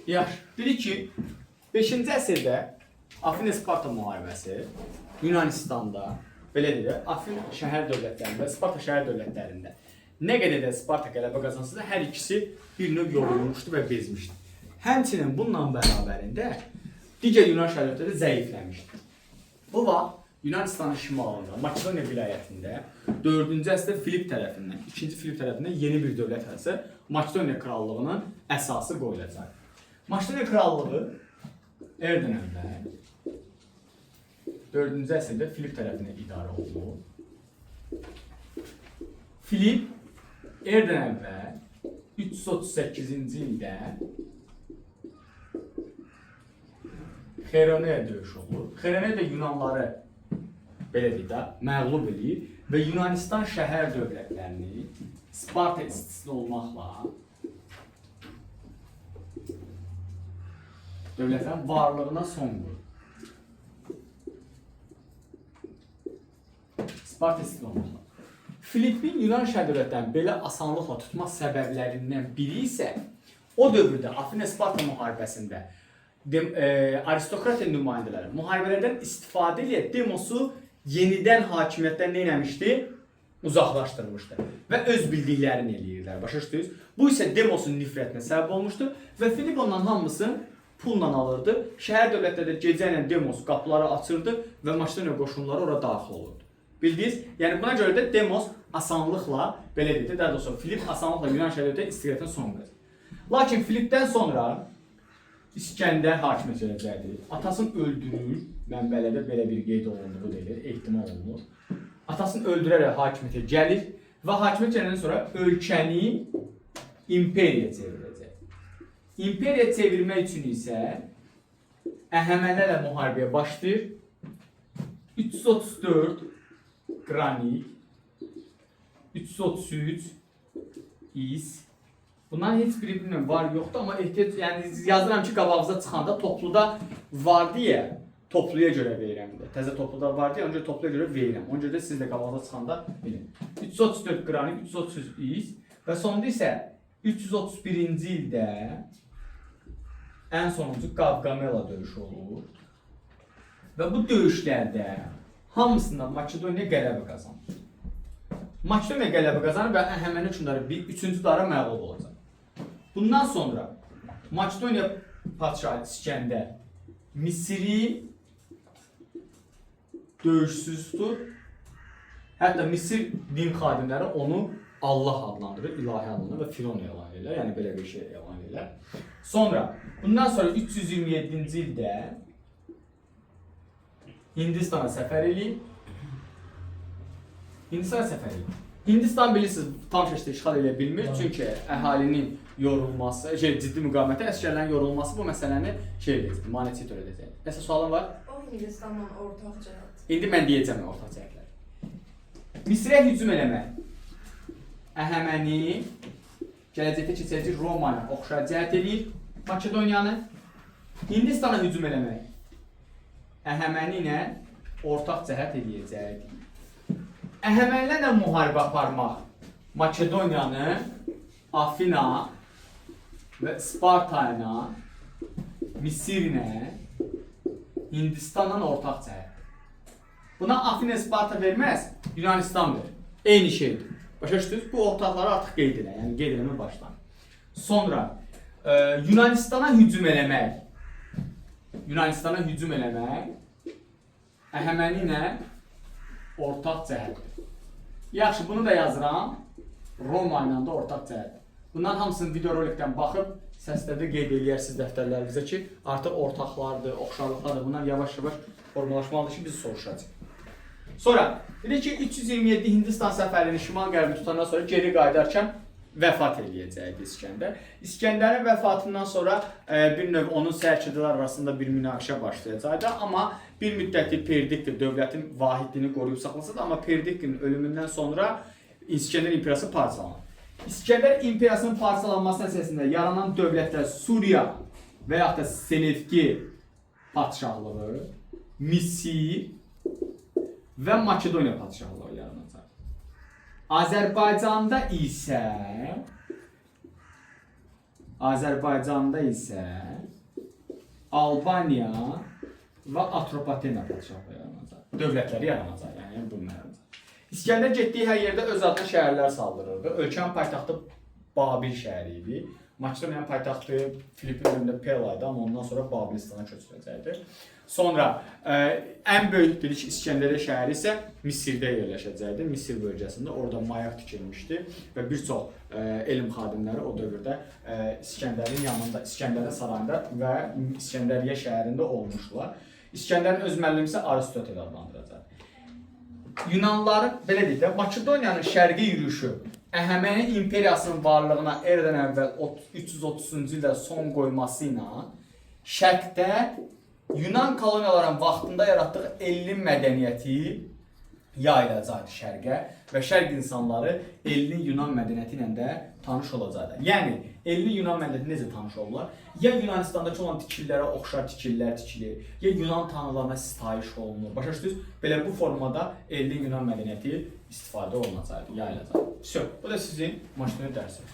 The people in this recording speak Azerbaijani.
Yaxşı. Dedik ki, 5-ci əsrdə Afin-Sparta müharibəsi Yunanistanda, belə deyək, Afin şəhər dövlətlərində, Sparta şəhər dövlətlərində nə qədər də Sparta qələbə qazansa da hər ikisi bir növ yorulmuşdu və bezmişdi. Həmçinin bununla bərabərində digər Yunan şəhər dövlətləri zəifləmişdi. Bu vaxt Yunanistanın şimalında, Makedoniya vilayətində 4-cü əsrdə Filip tərəfindən, 2-ci Filip tərəfindən yeni bir dövlət ərəsi Makedoniya krallığının əsası qoyulacaq. Makedoniya krallığı Erdən əvvəl 4-cü əsrdə Filip tərəfindən idarə olunur. Filip Erdən əvvəl 338-ci ildə Xeroneya döyüşü olur. Xeroneya da Yunanları belə deyək də, məğlub edir və Yunanistan şəhər dövlətlərini Sparta istisna olmaqla dövlətlərin varlığına son qoyur. Sparta istisna olmaqla. Filipin Yunan şəhər dövlətlərini belə asanlıqla tutmaq səbəblərindən biri isə o dövrdə Afin-Sparta müharibəsində aristokratiya nümayəndələri müharibələrdən istifadə edib Demosu yenidən hakimiyyətdən nə etmişdi? Uzaqlaşdırmışdı və öz bildiklərini eləyirlər. Başa düşdünüz? Bu isə Demosun nifrətinə səbəb olmuşdu və Filip onların hamısını pulla alırdı. Şəhər dövlətlərdə gecə ilə Demos qapıları açırdı və Makedoniya qoşunları ora daxil olurdu. Bildiniz? Yəni buna görə də Demos asanlıqla, belə deyək də, daha doğrusu Filip asanlıqla Yunan şəhər dövlətləri istiqlaliyyətinə son qoyur. Lakin Filipdən sonra İskəndər hakimiyyət edəcəkdir. Atasını öldürür, mənbələrdə belə bir qeyd olunduğu deyilir, ehtimal olunur. Atasını öldürərək hakimiyyətə gəlir və hakimiyyət gələndən sonra ölkəni imperiya çevirəcək. İmperiya çevirmək üçün isə Əhəmənilərlə müharibəyə başlayır. 334 Qranik, 333 İs. Bunların heç biri bilmirəm, var yoxdur, amma ehtiyac, yəni yazıram ki, qabağınıza çıxanda topluda var deyə, topluya görə verirəm də. Təzə topluda var deyə, ona görə topluya görə verirəm. Ona görə də siz də qabağınıza çıxanda bilin. 334 Qranik, 333 İs və sonunda isə 331-ci ildə ən sonuncu Qavqamela döyüşü olur. Və bu döyüşlərdə hamısından Makedoniya qələbə qazanır. Makedoniya qələbə qazanır və Əhəməni hökmdarı 3-cü dara məğlub olacaq. Bundan sonra Makedoniya padşahı İskəndər Misiri döyüşsüz tutur. Hətta Misir din xadimləri onu Allah adlandırır, ilahi adlandırır və Firon elan edirlər. Yəni belə bir şey elan edirlər. Sonra bundan sonra 327-ci ildə Hindistana səfər eləyir. Hindistan bilirsiniz, tam şəkildə işğal edə bilmir, çünki əhalinin yorulması, ciddi müqaviməti, əsgərlərin yorulması bu məsələni maneçə törədəcək. Nəsə sualın var? O Hindistanla ortaq cəhət. İndi mən deyəcəm ortaq cəhətləri. Misrə hücum eləmək Əhəməni gələcəkdə keçəcək Romaya oxşar cəhət edir Makedoniyanı. Hindistana hücum eləmək Əhəməni ilə ortaq cəhət edəcək. Əhəmənilərlə müharibə aparmaq Makedoniyanı Afina və Sparta ilə, Misir ilə, Hindistanla ortaq cəhətdir. Buna Afina Sparta verməz, Yunanistan verir. Eyni şeydir. Başa düşdünüz? Bu ortaqları artıq qeyd edir, yəni qeyd eləmə başlanır. Sonra Yunanistana hücum eləmək Əhəməni ilə ortaq cəhətdir. Yaxşı, bunu da yazıram. Roma ilə də ortaq cəhətdir. Bunların hamısını videorolikdən baxıb səslərdə qeyd eləyərsiniz dəftərlərinizə ki, artıq ortaqlardır, oxşarlıqlardır. Bunlar yavaş-yavaş formalaşmalıdır ki, bizi soruşacaq. Sonra, dedik ki, 327 Hindistan səfərini şimal-qərbi tutandan sonra geri qayıdarkən vəfat eləyəcəkdi İskəndər. İskəndərin vəfatından sonra bir növ onun sərkərdələr arasında bir münaqişə başlayacaqdı. Amma bir müddəti Perdikli dövlətin vahidliyini qoruyub saxlasa da, amma Perdiklinin ölümündən sonra İskəndər imperiyası parçalanır. İskəndər imperiyasının parçalanması nəticəsində yaranan dövlətlər Suriya və yaxud da Selevki padşahlığı, Misir və Makedoniya padşahlığı yaranacaq. Azərbaycanda isə Albaniya və Atropatena padşahlığı yaranacaq. Dövlətləri yaranacaq, yəni bunlar yaranacaq. İskəndər getdiyi hər yerdə öz adına şəhərlər saldırırdı. Ölkənin paytaxtı Babil şəhəri idi. Makedoniyanın paytaxtı Filippin dövründə Pella idi, amma ondan sonra Babilistana köçürəcəkdi. Sonra ən böyük dedik İskəndəriyyə şəhəri isə Misirdə yerləşəcəkdi. Misir bölgəsində orada mayak tikilmişdi və bir çox elm xadimləri o dövrdə İskəndərin yanında, İskəndərin sarayında və İskəndəriyyə şəhərində olmuşdular. İskəndərin öz müəllimi isə Aristotel adlandıracaq. Yunanlıların belə deyək də Makedoniyanın şərqi yürüyüşü Əhəməni imperiyasının varlığına eradan əvvəl 330-cu ildə son qoyması ilə şərqdə Yunan koloniyaların vaxtında yaratdığı ellim mədəniyyəti yayılacaqdı şərqə və şərq insanları elli Yunan mədəniyyəti ilə də tanış olacaqlar. Yəni elli Yunan mədəniyyəti necə tanış olurlar? Ya Yunanistandakı olan tikililərə oxşar tikililər tikilir, ya Yunan tanrılarına sitayiş olunur. Başa düşdünüz? Belə bu formada elli Yunan mədəniyyəti istifadə olunacaqdı, yayılacaqdı. Bu da sizin Makedoniya dərsi.